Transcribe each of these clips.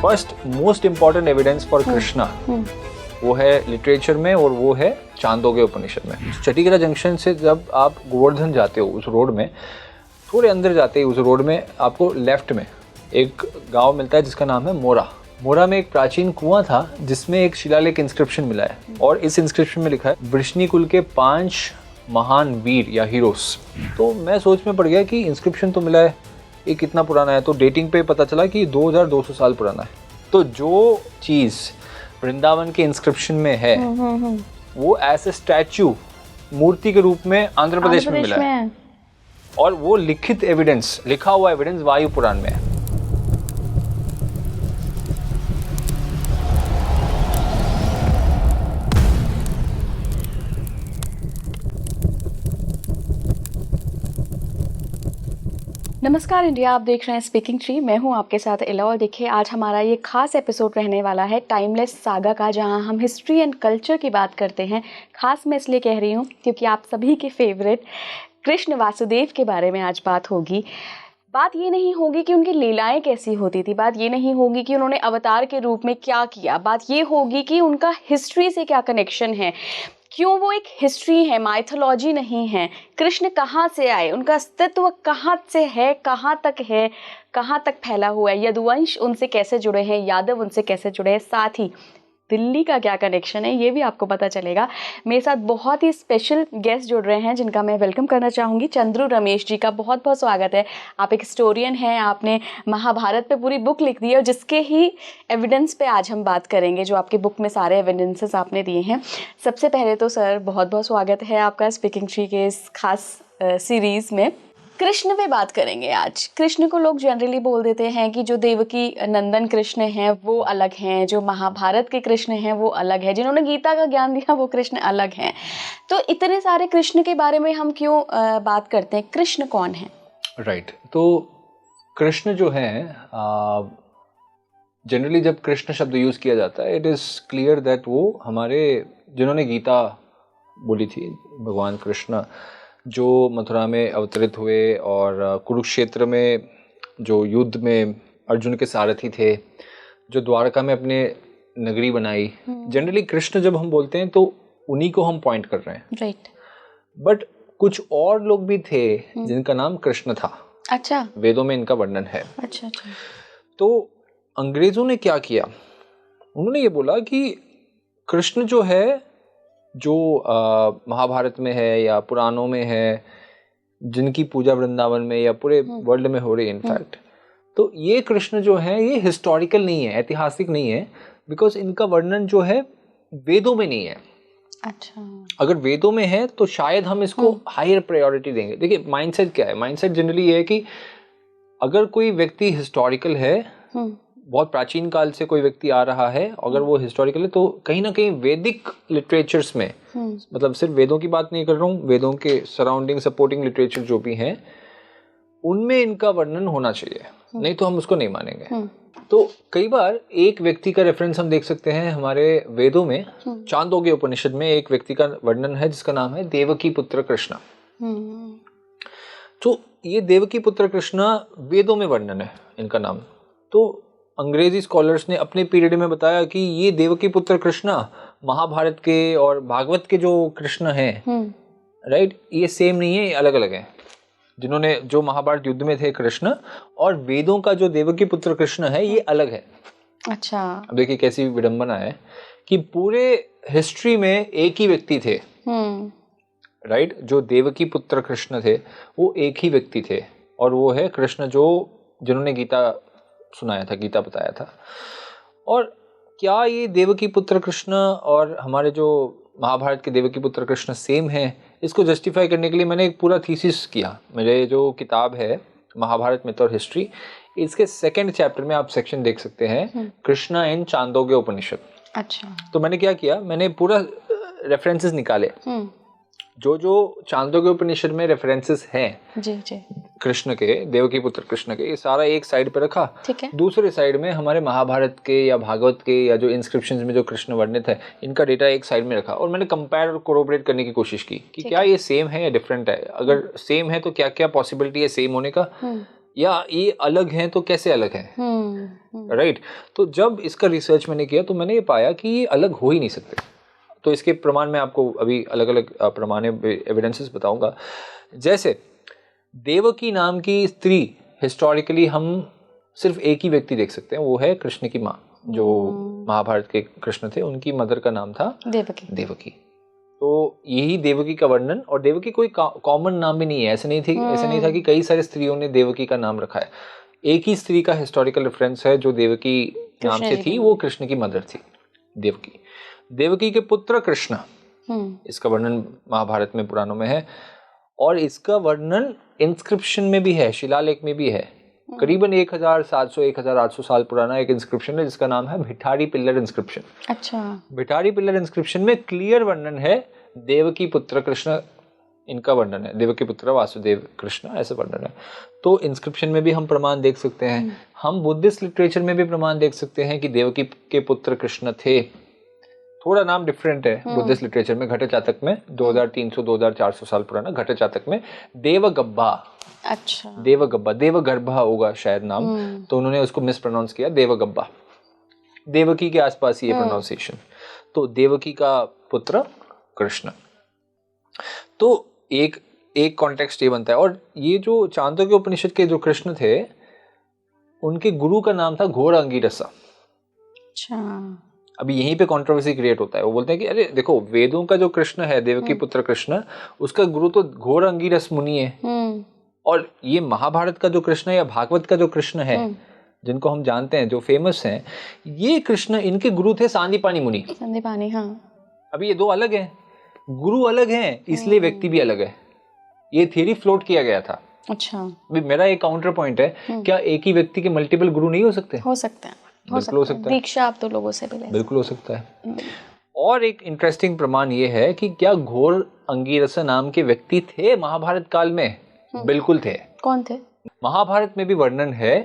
First most important evidence for Krishna वो है literature में, और वो है चांदोग्य उपनिषद में। चटीगरा जंक्शन से जब आप गोवर्धन जाते हो, उस रोड में थोड़े अंदर जाते ही उस रोड में आपको लेफ्ट में एक गांव मिलता है जिसका नाम है मोरा। मोरा में एक प्राचीन कुआं था जिसमें एक शिलालेख इंस्क्रिप्शन मिला है, और इस इंस्क्रिप्शन में लिखा है वृष्णि कुल के 5 महान वीर या हीरोज। तो मैं सोच में पड़ गया कि इंस्क्रिप्शन तो मिला है, ये कितना पुराना है, तो डेटिंग पे पता चला कि 2200 साल पुराना है। तो जो चीज़ वृंदावन के इंस्क्रिप्शन में है वो एज ए स्टैच्यू मूर्ति के रूप में आंध्र प्रदेश में मिला है, और वो लिखित एविडेंस, लिखा हुआ एविडेंस वायु पुराण में है। नमस्कार इंडिया, आप देख रहे हैं स्पीकिंग ट्री। मैं हूं आपके साथ इला, और देखिए आज हमारा ये खास एपिसोड रहने वाला है टाइमलेस सागा का, जहां हम हिस्ट्री एंड कल्चर की बात करते हैं। खास मैं इसलिए कह रही हूं क्योंकि आप सभी के फेवरेट कृष्ण वासुदेव के बारे में आज बात होगी। बात ये नहीं होगी कि उनकी लीलाएं कैसी होती थी, बात ये नहीं होगी कि उन्होंने अवतार के रूप में क्या किया, बात ये होगी कि उनका हिस्ट्री से क्या कनेक्शन है, क्यों वो एक हिस्ट्री है, माइथोलॉजी नहीं है। कृष्ण कहाँ से आए, उनका अस्तित्व कहाँ से है, कहाँ तक फैला हुआ है, यदुवंश उनसे कैसे जुड़े हैं, यादव उनसे कैसे जुड़े हैं, साथ ही दिल्ली का क्या कनेक्शन है ये भी आपको पता चलेगा। मेरे साथ बहुत ही स्पेशल गेस्ट जुड़ रहे हैं जिनका मैं वेलकम करना चाहूँगी। चंद्रू रमेश जी का बहुत बहुत स्वागत है। आप एक हिस्टोरियन हैं, आपने महाभारत पे पूरी बुक लिख दी है, और जिसके ही एविडेंस पे आज हम बात करेंगे, जो आपकी बुक में सारे एविडेंसेस आपने दिए हैं। सबसे पहले तो सर बहुत बहुत स्वागत है आपका स्पीकिंग ट्री के इस खास सीरीज़ में। कृष्ण पे बात करेंगे आज। कृष्ण को लोग जनरली बोल देते हैं कि जो देवकी नंदन कृष्ण हैं वो अलग हैं, जो महाभारत के कृष्ण हैं वो अलग है, जिन्होंने गीता का ज्ञान दिया वो कृष्ण अलग हैं। तो इतने सारे कृष्ण के बारे में हम क्यों बात करते हैं? कृष्ण कौन है? राइट, तो कृष्ण जो है, जनरली जब कृष्ण शब्द यूज़ किया जाता है, इट इज़ क्लियर दैट वो हमारे जिन्होंने गीता बोली थी, भगवान कृष्ण जो मथुरा में अवतरित हुए और कुरुक्षेत्र में जो युद्ध में अर्जुन के सारथी थे, जो द्वारका में अपने नगरी बनाई। जनरली कृष्ण जब हम बोलते हैं तो उन्हीं को हम पॉइंट कर रहे हैं, राइट। बट कुछ और लोग भी थे जिनका नाम कृष्ण था। अच्छा। वेदों में इनका वर्णन है। अच्छा अच्छा। तो अंग्रेजों ने क्या किया, उन्होंने ये बोला कि कृष्ण जो है, जो महाभारत में है या पुराणों में है, जिनकी पूजा वृंदावन में या पूरे वर्ल्ड में हो रही है इनफैक्ट, तो ये कृष्ण जो है ये हिस्टोरिकल नहीं है, ऐतिहासिक नहीं है, बिकॉज इनका वर्णन जो है वेदों में नहीं है। अच्छा। अगर वेदों में है तो शायद हम इसको हायर प्रायोरिटी देंगे। देखिए माइंडसेट क्या है, माइंडसेट जनरली ये है कि अगर कोई व्यक्ति हिस्टोरिकल है, बहुत प्राचीन काल से कोई व्यक्ति आ रहा है, अगर वो हिस्टोरिकल है, तो कहीं ना कहीं वैदिक लिटरेचर्स में, मतलब सिर्फ वेदों की बात नहीं कर रहा हूँ, वेदों के सराउंडिंग सपोर्टिंग लिटरेचर जो भी हैं उनमें इनका वर्णन होना चाहिए, नहीं तो हम उसको नहीं मानेंगे। तो कई बार एक व्यक्ति का रेफरेंस हम देख सकते हैं हमारे वेदों में। चांदोग्य उपनिषद में एक व्यक्ति का वर्णन है जिसका नाम है देवकी पुत्र कृष्ण। तो ये देवकी पुत्र कृष्ण वेदों में वर्णन है इनका नाम। तो अंग्रेजी स्कॉलर्स ने अपने पीरियड में बताया कि ये देवकी पुत्र कृष्ण महाभारत के और भागवत के जो कृष्ण हैं, राइट, ये सेम नहीं है, ये अलग अलग हैं। जिन्होंने जो महाभारत युद्ध में थे कृष्ण, और वेदों का जो देवकी पुत्र कृष्ण है ये अलग है। अच्छा। अब देखिए कैसी विडंबना है कि पूरे हिस्ट्री में एक ही व्यक्ति थे, राइट, जो देवकी पुत्र कृष्ण थे वो एक ही व्यक्ति थे, और वो है कृष्ण जो जिन्होंने गीता सुनाया था, गीता बताया था। और क्या ये देवकी पुत्र कृष्ण और हमारे जो महाभारत के देवकी पुत्र कृष्ण सेम हैं, इसको जस्टिफाई करने के लिए मैंने एक पूरा थीसिस किया। मेरे जो किताब है महाभारत मिथ और हिस्ट्री, इसके 2nd चैप्टर में आप सेक्शन देख सकते हैं कृष्णा एंड चांदोग्य उपनिषद। अच्छा। तो मैंने क्या किया, मैंने पूरा रेफरेंसेस निकाले, जो जो चांदोग्य उपनिषद में रेफरेंसेस हैं जी जी कृष्ण के, देवकी पुत्र कृष्ण के, ये सारा एक साइड पे रखा। ठीक है। दूसरे साइड में हमारे महाभारत के या भागवत के या जो इंस्क्रिप्शंस में जो कृष्ण वर्णित है, इनका डेटा एक साइड में रखा, और मैंने कंपेयर और कोरोबरेट करने की कोशिश की कि क्या ये सेम है या डिफरेंट है। अगर सेम है तो क्या क्या पॉसिबिलिटी है सेम होने का, या ये अलग हैं तो कैसे अलग हैं, राइट। तो जब इसका रिसर्च मैंने किया तो मैंने ये पाया कि ये अलग हो ही नहीं सकते। तो इसके प्रमाण मैं आपको अभी अलग अलग प्रमाण एविडेंसेस बताऊंगा। जैसे देवकी नाम की स्त्री, हिस्टोरिकली हम सिर्फ एक ही व्यक्ति देख सकते हैं, वो है कृष्ण की माँ, जो महाभारत के कृष्ण थे, उनकी मदर का नाम था देवकी। तो यही देवकी का वर्णन, और देवकी कोई कॉमन नाम भी नहीं है, ऐसे नहीं था कि कई सारे स्त्रियों ने देवकी का नाम रखा है। एक ही स्त्री का हिस्टोरिकल रेफरेंस है जो देवकी नाम से थी, वो कृष्ण की मदर थी, देवकी के पुत्र कृष्ण। इसका वर्णन महाभारत में, पुराणों में है, और इसका वर्णन इंस्क्रिप्शन में भी है, शिलालेख में भी है। करीबन 1700-1800 साल पुराना एक इंस्क्रिप्शन है जिसका नाम है भिठारी पिल्लर इंस्क्रिप्शन। अच्छा। भिठारी पिल्लर इंस्क्रिप्शन में क्लियर वर्णन है देवकी पुत्र कृष्ण, इनका वर्णन है, देवकी पुत्र वासुदेव कृष्ण, ऐसे वर्णन है। तो इंस्क्रिप्शन में भी हम प्रमाण देख सकते हैं। हम बुद्धिस्ट लिटरेचर में भी प्रमाण देख सकते हैं कि देवकी के पुत्र कृष्ण थे। थोड़ा नाम डिफरेंट है बुद्धिस्ट लिटरेचर में, घटे जातक में 2300-2400 साल पुराना घटे जातक में देवगब्बा, अच्छा, देवगर्भा होगा शायद नाम, तो उन्होंने उसको मिस प्रोनाउंस किया देवगब्बा, देवकी के आसपास ये प्रोनाउंसिएशन। तो देवकी का पुत्र कृष्ण। तो एक कॉन्टेक्स्ट ये बनता है। और ये जो चांदोग्य उपनिषद के जो कृष्ण थे, उनके गुरु का नाम था घोर अंगिरसा। अच्छा। अभी यहीं पे कंट्रोवर्सी क्रिएट होता है। वो बोलते हैं कि अरे देखो, वेदों का जो कृष्ण है, देवकी पुत्र कृष्ण, उसका गुरु तो घोर अंगिरस मुनि है, और ये महाभारत का जो कृष्ण है या भागवत का जो कृष्ण है, जिनको हम जानते हैं, जो फेमस हैं, ये कृष्ण, इनके गुरु थे सांदीपानी मुनि। सांदीपानी, हाँ। अभी ये दो अलग हैं, गुरु अलग हैं, इसलिए व्यक्ति भी अलग है। ये थियरी फ्लोट किया गया था। अच्छा। अभी मेरा एक काउंटर पॉइंट है, क्या एक ही व्यक्ति के मल्टीपल गुरु नहीं हो सकते? हो सकते हैं, बिल्कुल हो सकता है। दीक्षा आप तो लोगों से भी ले, बिल्कुल हो सकता है। और एक इंटरेस्टिंग प्रमाण ये है कि क्या घोर अंगिरस नाम के व्यक्ति थे महाभारत काल में? बिल्कुल थे। कौन थे? महाभारत में भी वर्णन है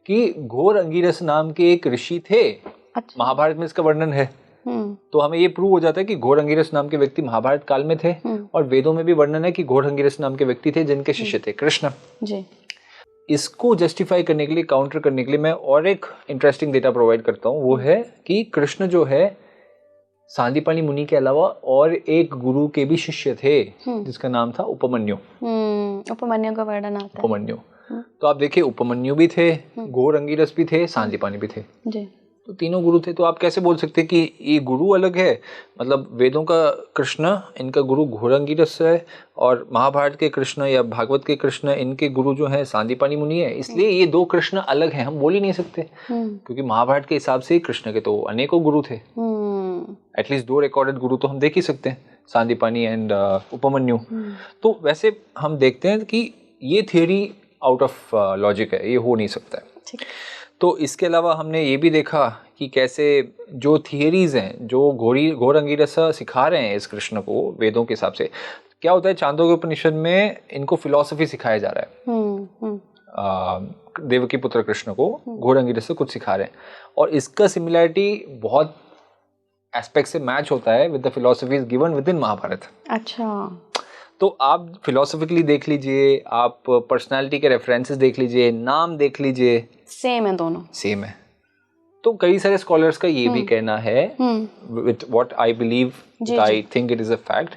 कि घोर अंगिरस नाम के एक ऋषि थे। अच्छा। महाभारत में इसका वर्णन है। तो हमें ये प्रूव हो जाता है कि घोर अंगिरस नाम के व्यक्ति महाभारत काल में थे, और वेदों में भी वर्णन है कि घोर अंगिरस नाम के व्यक्ति थे जिनके शिष्य थे कृष्ण जी। इसको जस्टिफाई करने के लिए, काउंटर करने के लिए, मैं और एक इंटरेस्टिंग डेटा प्रोवाइड करता हूँ। वो है कि कृष्ण जो है, सांदीपानी मुनि के अलावा और एक गुरु के भी शिष्य थे जिसका नाम था उपमन्यु। उपमन्यु का वर्णन आता है। उपमन्यु। तो आप देखिए, उपमन्यु भी थे, घोर अंगिरस भी थे, सांदीपानी भी थे जी। तो तीनों गुरु थे। तो आप कैसे बोल सकते हैं कि ये गुरु अलग है? मतलब वेदों का कृष्ण, इनका गुरु घोर अंगिरस है, और महाभारत के कृष्ण या भागवत के कृष्ण, इनके गुरु जो है सांदीपानी मुनि है, इसलिए ये दो कृष्ण अलग हैं, हम बोल ही नहीं सकते। क्योंकि महाभारत के हिसाब से कृष्ण के तो अनेकों गुरु थे। एटलीस्ट 2 रिकॉर्डेड गुरु तो हम देख ही सकते हैं, सांदीपानी एंड उपमन्यु। तो वैसे हम देखते हैं कि ये थियरी आउट ऑफ लॉजिक है, ये हो नहीं सकता है। तो इसके अलावा हमने ये भी देखा कि कैसे जो थियरीज हैं, जो घोर अंगिरस सिखा रहे हैं इस कृष्ण को वेदों के हिसाब से, क्या होता है, चांदोग्य उपनिषद में इनको फिलॉसफी सिखाया जा रहा है। देवकी पुत्र कृष्ण को घोर अंगिरस से कुछ सिखा रहे हैं, और इसका सिमिलैरिटी बहुत एस्पेक्ट से मैच होता है with the philosophies given with in Mahabharata. अच्छा। तो आप फिलोसॉफिकली देख लीजिए, आप पर्सनालिटी के रेफरेंसेस देख लीजिए, नाम देख लीजिए, सेम है, दोनों सेम है। तो कई सारे स्कॉलर्स का ये भी कहना है, with what I believe, I think it is a fact,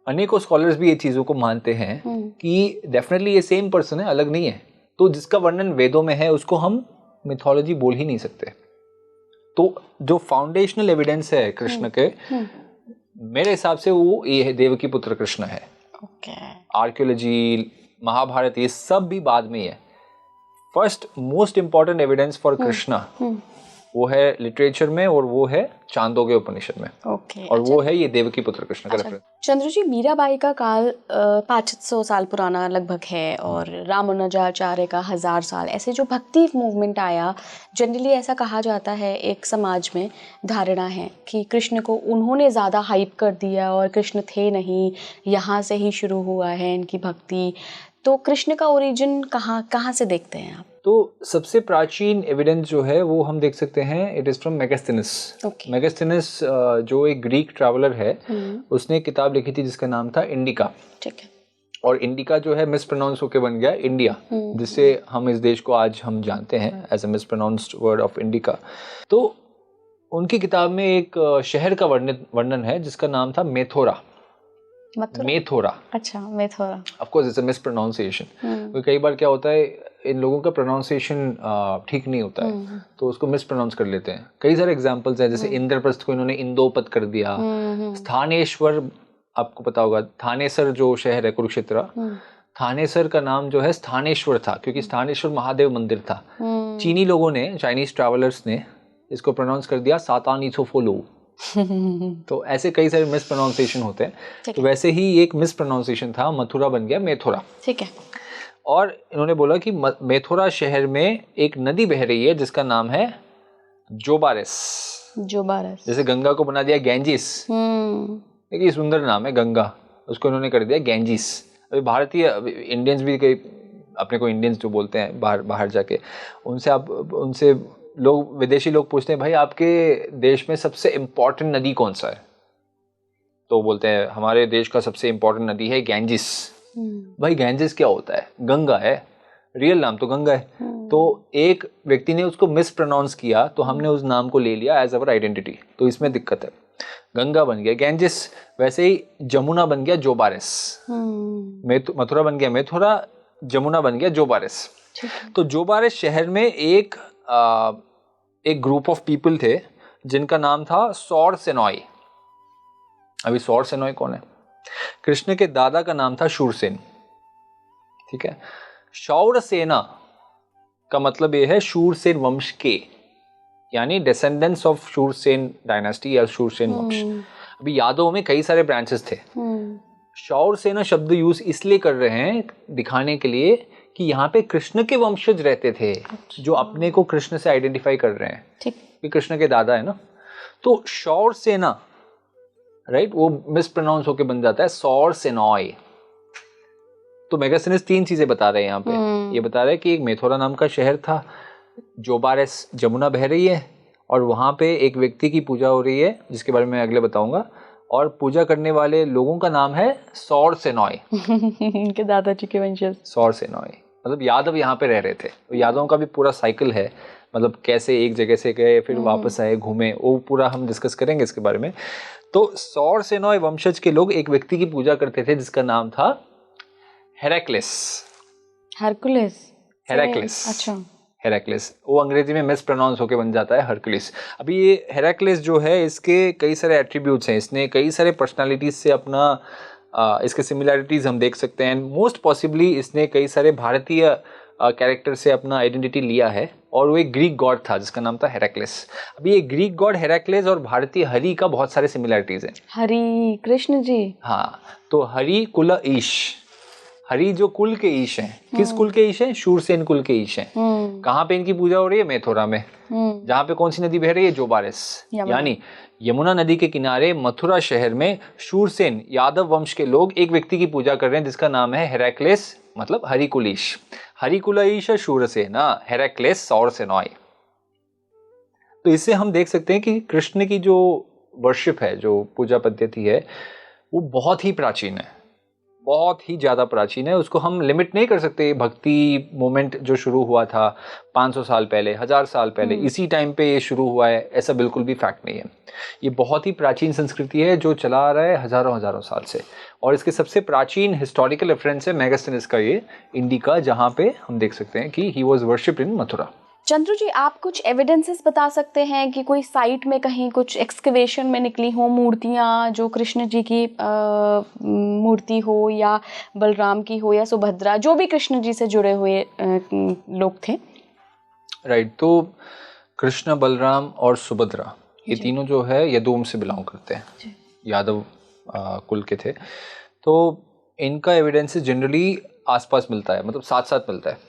अनेकों स्कॉलर्स भी ये चीजों को मानते हैं कि डेफिनेटली ये सेम पर्सन है, अलग नहीं है। तो जिसका वर्णन वेदों में है उसको हम मिथोलॉजी बोल ही नहीं सकते। तो जो फाउंडेशनल एविडेंस है कृष्ण के, मेरे हिसाब से वो ये है, देवकी पुत्र कृष्ण है। आर्कियोलॉजी, महाभारत, ये सब भी बाद में है। First most important evidence for Krishna वो है लिटरेचर में, और वो है चांदोग्य उपनिषद में। और वो है ये देवकी पुत्र कृष्ण का रेफरेंस। चंद्र जी, मीराबाई का काल 500 साल पुराना लगभग है, और रामानुजाचार्य का 1000 साल। ऐसे जो भक्ति मूवमेंट आया, जनरली ऐसा कहा जाता है, एक समाज में धारणा है कि कृष्ण को उन्होंने ज़्यादा हाइप कर दिया और कृष्ण थे नहीं, यहाँ से ही शुरू हुआ है इनकी भक्ति। तो कृष्ण का ओरिजिन कहाँ से देखते हैं आप? तो सबसे प्राचीन एविडेंस जो है वो हम देख सकते हैं, it is from Megasthenes. Megasthenes जो एक ग्रीक ट्रैवलर है, उसने एक किताब लिखी थी जिसका नाम था इंडिका। ठीक है। और इंडिका जो है मिसप्रोनाउंस होके बन गया इंडिया, जिससे हम इस देश को आज हम जानते हैं as a mispronounced word of Indica. तो उनकी किताब में एक शहर का वर्णन है जिसका नाम था मेथोरा। मेथोरा, अच्छा, Methora. Of course it's a mispronunciation. कई बार क्या होता है, इन लोगों का प्रोनाउंसिएशन ठीक नहीं होता है तो उसको मिसप्रोनाउंस कर लेते हैं। कई सारे एग्जांपल्स हैं, जैसे इंद्रप्रस्थ को इन्होंने इंदोपत कर दिया। स्थानेश्वर, आपको पता होगा, थानेसर जो शहर है कुरुक्षेत्र, थानेसर का नाम जो है स्थानेश्वर था, क्योंकि स्थानेश्वर महादेव मंदिर था। चीनी लोगों ने, चाइनीज ट्रैवलर्स ने इसको प्रोनाउंस कर दिया सातानीथोफोलो। तो ऐसे कई सारे मिस प्रोनाउंसिएशन होते हैं। तो वैसे ही एक मिस प्रोनाउंसिएशन था, मथुरा बन गया मेथोरा। ठीक है। और इन्होंने बोला कि मेथोरा शहर में एक नदी बह रही है जिसका नाम है जोबारेस। जोबारेस, जैसे गंगा को बना दिया गैंजिस, देखिए सुंदर नाम है गंगा, उसको इन्होंने कर दिया गैंजिस। अभी भारतीय इंडियंस भी, कई अपने को इंडियंस जो बोलते हैं बाहर जाके, उनसे लोग, विदेशी लोग पूछते हैं भाई आपके देश में सबसे इम्पोर्टेंट नदी कौन सा है, तो बोलते हैं हमारे देश का सबसे इम्पोर्टेंट नदी है गैंजिस। भाई गैंजिस क्या होता है? गंगा है, रियल नाम तो गंगा है। तो एक व्यक्ति ने उसको मिस प्रोनाउंस किया तो हमने उस नाम को ले लिया एज अवर आइडेंटिटी, तो इसमें दिक्कत है। गंगा बन गया गैंजिस, वैसे ही जमुना बन गया जोबारेस। मथुरा बन गया मेथोरा, जमुना बन गया जोबारेस। तो जोबारेस शहर में एक ग्रुप ऑफ पीपल थे जिनका नाम था सौर सेनॉय। अभी सौर सेनॉय कौन है? कृष्ण के दादा का नाम था शूरसेन। ठीक है, शौर सेना का मतलब यह है शूरसेन वंश के, यानी डिसेंडेंट्स ऑफ शूरसेन डायनेस्टी या शूरसेन वंश। अभी यादवों में कई सारे ब्रांचेस थे। शौर सेना शब्द यूज इसलिए कर रहे हैं दिखाने के लिए कि यहाँ पे कृष्ण के वंशज रहते थे, जो अपने को कृष्ण से आइडेंटिफाई कर रहे हैं। ठीक, कि कृष्ण के दादा है ना। तो शौर सेना, राइट, वो मिस प्रोनाउंस होके बन जाता है सौर सेनॉय। तो मेगास्थनीज 3 चीजें बता रहे हैं यहाँ पे। ये बता रहे हैं कि एक मेथोरा नाम का शहर था, जोबारेस, जमुना बह रही है और वहां पे एक व्यक्ति की पूजा हो रही है जिसके बारे में अगले बताऊंगा, और पूजा करने वाले लोगों का नाम है सौर सेनॉय। इनके दादाजी के वंशज सौर सेनॉय, मतलब यादव यहाँ पे रह रहे थे। तो यादवों का भी पूरा साइकिल है, मतलब कैसे एक जगह से गए फिर वापस आए, घूमे, वो पूरा हम डिस्कस करेंगे इसके बारे में। तो सौर सेनॉय वंशज के लोग एक व्यक्ति की पूजा करते थे जिसका नाम था हेराक्लिस। हेराक्लिस, अच्छा, हेराक्लिस। वो अंग्रेजी में मिस प्रोनाउंस होके बन जाता है हरकुलिस। अभी ये हेराक्लिस जो है, इसके कई सारे एट्रीब्यूट्स हैं, इसने कई सारे पर्सनालिटीज से अपना इसके सिमिलैरिटीज हम देख सकते हैं। मोस्ट पॉसिबली इसने कई सारे भारतीय कैरेक्टर से अपना आइडेंटिटी लिया है, और वो एक ग्रीक गॉड था जिसका नाम था हेराक्लिस। अभी ये ग्रीक गॉड हेराक्लिस और भारतीय हरि का बहुत सारे सिमिलैरिटीज हैं। हरि कृष्ण जी, हाँ, तो हरि कुल ईश, हरि जो कुल के ईश हैं। किस कुल के ईश हैं? शूरसेन कुल के ईश हैं। कहाँ पे इनकी पूजा हो रही है? मेथोरा में। जहाँ पे कौन सी नदी बह रही है? जोबारेस, यानी यमुना नदी के किनारे मथुरा शहर में शूरसेन यादव वंश के लोग एक व्यक्ति की पूजा कर रहे हैं जिसका नाम है हेराक्लिस, मतलब हरिकुलीश। हरिकुलईश शूरसेना, हेराक्लिस सौर सेनॉय। तो इससे हम देख सकते हैं कि कृष्ण की जो वर्शिप है, जो पूजा पद्धति है, वो बहुत ही प्राचीन है, बहुत ही ज़्यादा प्राचीन है। उसको हम लिमिट नहीं कर सकते। भक्ति मूवमेंट जो शुरू हुआ था 500 साल पहले, 1000 साल पहले, इसी टाइम पे ये शुरू हुआ है, ऐसा बिल्कुल भी फैक्ट नहीं है। ये बहुत ही प्राचीन संस्कृति है जो चला आ रहा है हजारों साल से। और इसके सबसे प्राचीन हिस्टोरिकल रेफरेंस है मेगास्थनीज का ये इंडिका, जहाँ पे हम देख सकते हैं कि he was worshipped in Mathura. Chandru ji, आप कुछ एविडेंसेस बता सकते हैं कि कोई साइट में कहीं कुछ एक्सकवेशन में निकली हो मूर्तियाँ, जो कृष्ण जी की मूर्ति हो या बलराम की हो या सुभद्रा, जो भी कृष्ण जी से जुड़े हुए लोग थे? राइट, तो कृष्ण, बलराम और सुभद्रा, ये तीनों जो है यदुवंश से बिलोंग करते हैं, यादव कुल के थे। तो इनका एविडेंस जनरली आसपास मिलता है, मतलब साथ साथ मिलता है।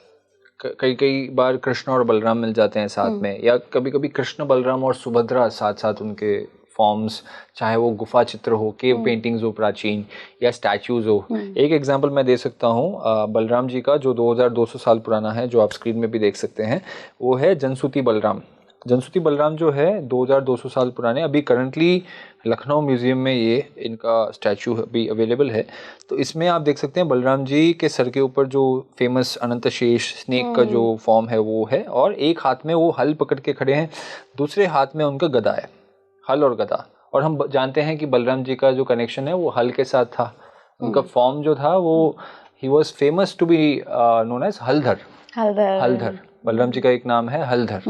कई बार कृष्ण और बलराम मिल जाते हैं साथ में, या कभी कभी कृष्ण, बलराम और सुभद्रा साथ साथ उनके फॉर्म्स, चाहे वो गुफा चित्र हो, केव पेंटिंग्स हो प्राचीन, या स्टैच्यूज हो। एक एग्जांपल मैं दे सकता हूँ बलराम जी का, जो 2200 साल पुराना है, जो आप स्क्रीन में भी देख सकते हैं। वो है जनसूती बलराम। जनश्रुति बलराम जो है 2200 साल पुराने, अभी करंटली लखनऊ म्यूजियम में ये इनका स्टैचू अभी अवेलेबल है। तो इसमें आप देख सकते हैं बलराम जी के सर के ऊपर जो फेमस अनंत शेष स्नेक का जो फॉर्म है वो है, और एक हाथ में वो हल पकड़ के खड़े हैं, दूसरे हाथ में उनका गदा है, हल और गदा। और हम जानते हैं कि बलराम जी का जो कनेक्शन है वो हल के साथ था, उनका फॉर्म जो था वो he was famous to be known as Haldhar. Haldhar Balram ji का एक नाम है हलधर।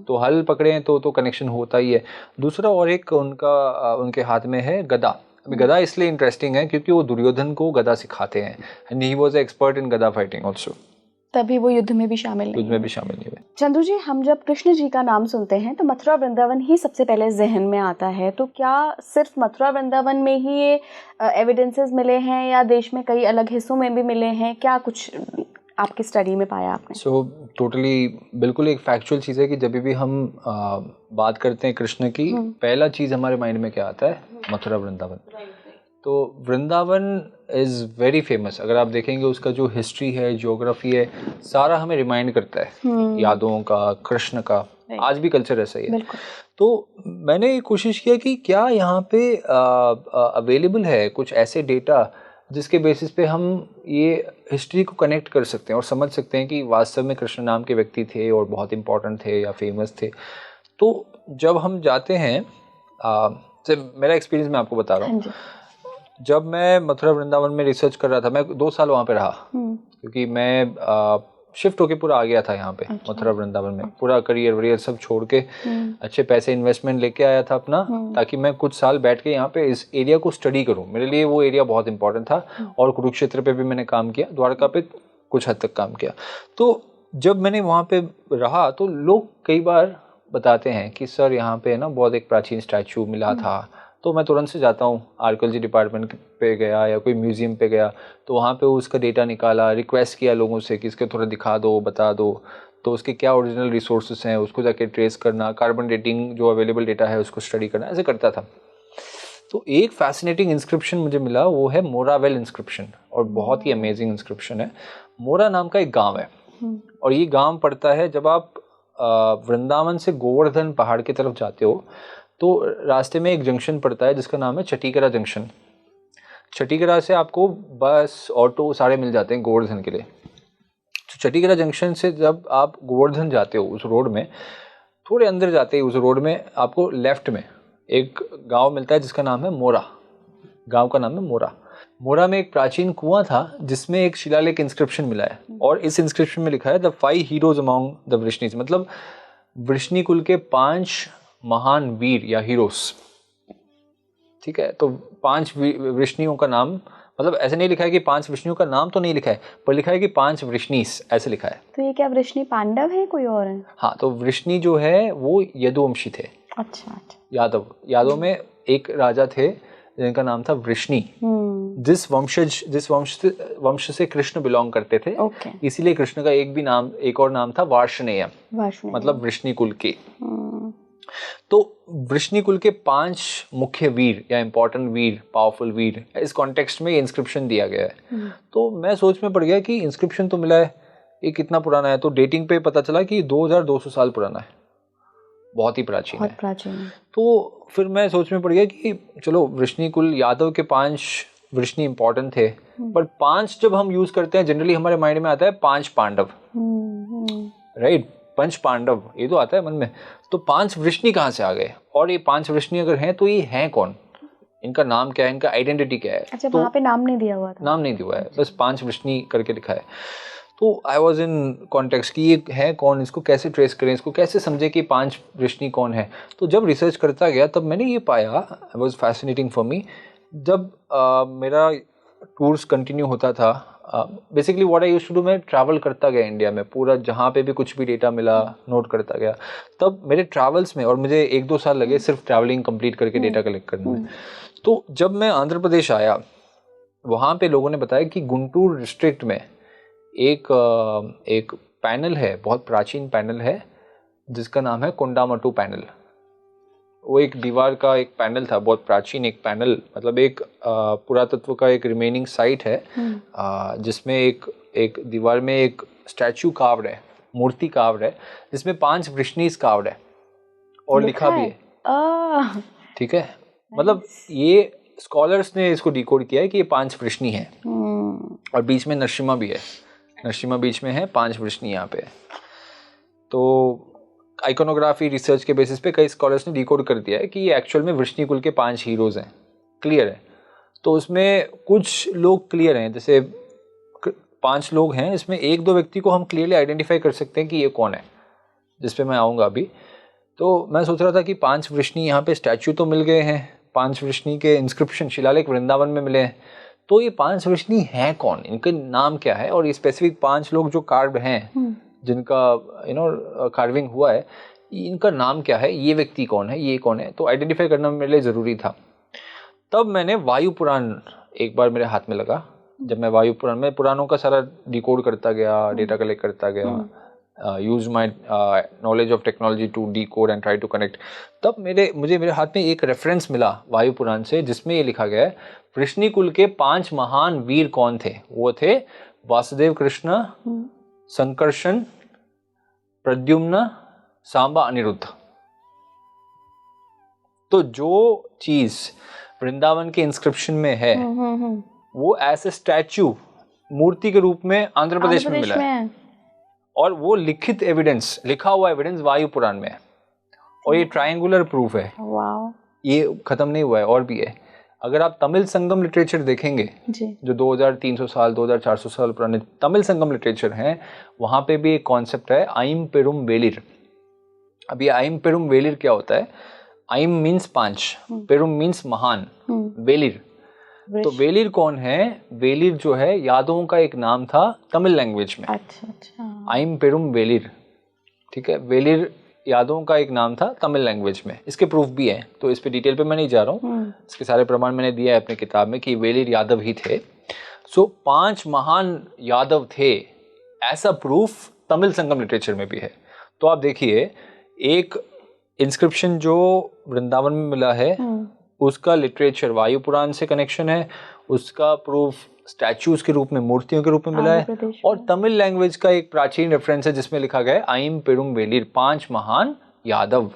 तो हल पकड़े हैं तो कनेक्शन होता ही है। दूसरा और एक उनका उनके हाथ में है गदा। अभी गदा इसलिए इंटरेस्टिंग है क्योंकि वो दुर्योधन को गदा सिखाते हैं, and he was expert in गदा फाइटिंग आल्सो। तभी वो युद्ध में भी शामिल नहीं हुए। चंदू जी, हम जब कृष्ण जी का नाम सुनते हैं तो मथुरा वृंदावन ही सबसे पहले जहन में आता है। तो क्या सिर्फ मथुरा वृंदावन में ही ये एविडेंसेस मिले हैं या देश में कई अलग हिस्सों में भी मिले हैं? क्या कुछ आपकी स्टडी में पाया आपने? सो टोटली बिल्कुल एक फैक्चुअल चीज़ है कि जब भी हम बात करते हैं कृष्ण की, पहला चीज़ हमारे माइंड में क्या आता है? मथुरा वृंदावन। तो वृंदावन इज़ वेरी फेमस। अगर आप देखेंगे उसका जो हिस्ट्री है, ज्योग्राफी है, सारा हमें रिमाइंड करता है यादों का, कृष्ण का। आज भी कल्चर ऐसा ही है। तो मैंने कोशिश किया कि क्या यहाँ पे अवेलेबल है कुछ ऐसे डेटा जिसके बेसिस पे हम ये हिस्ट्री को कनेक्ट कर सकते हैं और समझ सकते हैं कि वास्तव में कृष्ण नाम के व्यक्ति थे और बहुत इंपॉर्टेंट थे या फेमस थे। तो जब हम जाते हैं, मेरा एक्सपीरियंस मैं आपको बता रहा हूँ। जब मैं मथुरा वृंदावन में रिसर्च कर रहा था, मैं 2 साल वहाँ पे रहा, क्योंकि मैं शिफ्ट होके पूरा आ गया था यहाँ पे। मथुरा वृंदावन में पूरा करियर वरियर सब छोड़ के अच्छे पैसे इन्वेस्टमेंट लेके आया था अपना, ताकि मैं कुछ साल बैठ के यहाँ पे इस एरिया को स्टडी करूँ। मेरे लिए वो एरिया बहुत इंपॉर्टेंट था। और कुरुक्षेत्र पे भी मैंने काम किया, द्वारका पे कुछ हद तक काम किया। तो जब मैंने वहाँ पे रहा तो लोग कई बार बताते हैं कि सर यहाँ पे ना बहुत एक प्राचीन स्टैचू मिला था। तो मैं तुरंत से जाता हूँ, आर्कियोलॉजी डिपार्टमेंट पे गया या कोई म्यूज़ियम पे गया, तो वहाँ पे उसका डेटा निकाला, रिक्वेस्ट किया लोगों से कि इसके थोड़ा दिखा दो, बता दो। तो उसके क्या ओरिजिनल रिसोर्सेस हैं उसको जाके ट्रेस करना, कार्बन डेटिंग जो अवेलेबल डेटा है उसको स्टडी करना, ऐसे करता था। तो एक फैसिनेटिंग इंस्क्रिप्शन मुझे मिला, वो है मोरावेल इंस्क्रिप्शन, और बहुत ही अमेजिंग इंस्क्रिप्शन है। मोरा नाम का एक गाँव है, और ये गाँव पड़ता है जब आप वृंदावन से गोवर्धन पहाड़ की तरफ जाते हो तो रास्ते में एक जंक्शन पड़ता है जिसका नाम है चटीकरा जंक्शन। चटीकरा से आपको बस ऑटो सारे मिल जाते हैं गोवर्धन के लिए। तो चटीकरा जंक्शन से जब आप गोवर्धन जाते हो, उस रोड में थोड़े अंदर जाते ही उस रोड में आपको लेफ्ट में एक गांव मिलता है जिसका नाम है मोरा। गांव का नाम है मोरा। मोरा में एक प्राचीन कुआं था जिसमें एक शिलालेख इंस्क्रिप्शन मिला है, और इस इंस्क्रिप्शन में लिखा है द 5 हीरोज अमॉन्ग द वृष्णीज, मतलब वृष्णि कुल के 5 महान वीर या हीरोज। ठीक है, तो 5 वृष्णियों का नाम, मतलब ऐसे नहीं लिखा है कि 5 वृष्णियों का नाम तो नहीं लिखा है, पर लिखा है कि 5 वृष्णीस, ऐसे लिखा है। तो ये क्या वृष्णि पांडव है कोई और है? हाँ, तो वृष्णि जो है वो यदुवंशी थे। अच्छा। यादव में एक राजा थे जिनका नाम था वृष्णि। जिस वंश से कृष्ण बिलोंग करते थे, इसीलिए कृष्ण का एक और नाम था वार्ष्णेय, मतलब वृष्णि कुल के। तो वृष्णि कुल के 5 मुख्य वीर या इंपॉर्टेंट वीर, पावरफुल वीर, इस कॉन्टेक्स्ट में इंस्क्रिप्शन दिया गया है। तो मैं सोच में पड़ गया कि इंस्क्रिप्शन तो मिला है, ये कितना पुराना है। तो डेटिंग पे पता चला कि 2200 साल पुराना है, बहुत ही प्राचीन है। तो फिर मैं सोच में पड़ गया कि चलो वृष्णि कुल, यादव के 5 वृष्णि इंपॉर्टेंट थे, पर 5 जब हम यूज करते हैं जनरली हमारे माइंड में आता है 5 पांडव, राइट? 5 पांडव ये तो आता है मन में। तो 5 वृष्णि कहाँ से आ गए? और ये 5 वृष्णि अगर हैं तो ये हैं कौन, इनका नाम क्या है, इनका आइडेंटिटी क्या है? अच्छा, तो वहाँ पे नाम नहीं दिया हुआ था? नाम नहीं दिया हुआ है, बस 5 वृष्णि करके लिखा है। तो आई वॉज इन कॉन्टेक्स्ट कि ये है कौन, इसको कैसे ट्रेस करें, इसको कैसे समझे कि 5 वृष्णि कौन है। तो जब रिसर्च करता गया तब मैंने ये पाया, it was fascinating for me. जब मेरा टूर्स कंटिन्यू होता था, basically what I used to do, मैं ट्रैवल करता गया इंडिया में पूरा, जहाँ पे भी कुछ भी डेटा मिला नोट करता गया। तब मेरे ट्रैवल्स में, और मुझे 1-2 साल लगे सिर्फ ट्रैवलिंग कंप्लीट करके डेटा कलेक्ट करने में। तो जब मैं आंध्र प्रदेश आया, वहाँ पे लोगों ने बताया कि गुंटूर डिस्ट्रिक्ट में एक पैनल है, बहुत प्राचीन पैनल है, जिसका नाम है कोंडामट्टू पैनल। वो एक दीवार का एक पैनल था, बहुत प्राचीन एक पैनल, मतलब एक पुरातत्व का एक रिमेनिंग साइट है, जिसमें एक दीवार में एक स्टैचू कार्व्ड है, मूर्ति कार्व्ड है, जिसमें 5 वृष्णीज कार्व्ड है। और लिखा भी है। ठीक है, मतलब ये स्कॉलर्स ने इसको डिकोड किया है कि ये 5 वृष्णि है और बीच में नरसिम्हा भी है, नरसिम्हा बीच में है, 5 वृष्णि यहाँ पे है। तो आइकोनोग्राफी रिसर्च के बेसिस पे कई स्कॉलर्स ने डिकोड कर दिया है कि ये एक्चुअल में वृष्णि कुल के 5 हीरोज हैं, क्लियर है। तो उसमें कुछ लोग क्लियर हैं, जैसे 5 लोग हैं, इसमें 1-2 व्यक्ति को हम क्लियरली आइडेंटिफाई कर सकते हैं कि ये कौन है, जिस पे मैं आऊँगा अभी। तो मैं सोच रहा था कि 5 वृष्णि यहाँ पे स्टैचू तो मिल गए हैं, 5 वृष्णि के इंस्क्रिप्शन शिलालेख वृंदावन में मिले हैं, तो ये 5 वृष्णि हैं कौन, इनके नाम क्या है, और ये स्पेसिफिक 5 लोग जो कार्व्ड हैं, जिनका कार्विंग हुआ है, इनका नाम क्या है, ये व्यक्ति कौन है, ये कौन है, तो आइडेंटिफाई करना मेरे लिए ज़रूरी था। तब मैंने वायु पुराण एक बार मेरे हाथ में लगा। जब मैं वायु पुराण में पुराणों का सारा डिकोड करता गया, डेटा कलेक्ट करता गया, use my knowledge of technology to decode and try to connect, तब मेरे हाथ में एक रेफरेंस मिला वायु पुराण से, जिसमें ये लिखा गया है वृष्णि कुल के 5 महान वीर कौन थे। वो थे वासुदेव कृष्ण, संकर्षण, प्रद्युम्न, सांबा, अनिरुद्ध। तो जो चीज वृंदावन के इंस्क्रिप्शन में है वो एज ए स्टैचू मूर्ति के रूप में आंध्र प्रदेश में मिला है, और वो लिखित एविडेंस, लिखा हुआ एविडेंस वायु पुराण में है, और ये ट्रायंगुलर प्रूफ है। ये खत्म नहीं हुआ है, और भी है। अगर आप तमिल संगम लिटरेचर देखेंगे जो 2300 साल 2400 साल पुराने तमिल संगम लिटरेचर हैं, वहाँ पे भी एक कॉन्सेप्ट है आइम पेरुम वेलिर। अब ये आइम पेरुम वेलिर क्या होता है? आइम मीन्स 5, पेरुम मीन्स महान, वेलिर। तो वेलिर कौन है? वेलिर जो है यादवों का एक नाम था तमिल लैंग्वेज में। अच्छा। आइम पेरुम वेलिर, ठीक है, वेलिर यादवों का एक नाम था तमिल लैंग्वेज में। इसके प्रूफ भी हैं, तो इस पे डिटेल पे मैं नहीं जा रहा हूँ। इसके सारे प्रमाण मैंने दिया है अपनी किताब में कि वेलिर यादव ही थे। सो 5 महान यादव थे, ऐसा प्रूफ तमिल संगम लिटरेचर में भी है। तो आप देखिए, एक इंस्क्रिप्शन जो वृंदावन में मिला है उसका लिटरेचर वायु पुराण से कनेक्शन है, उसका प्रूफ स्टैचूज के रूप में, मूर्तियों के रूप में मिला है, और तमिल लैंग्वेज का एक प्राचीन रेफरेंस है जिसमें लिखा गया है आइम पेरुम वेलिर, 5 महान यादव।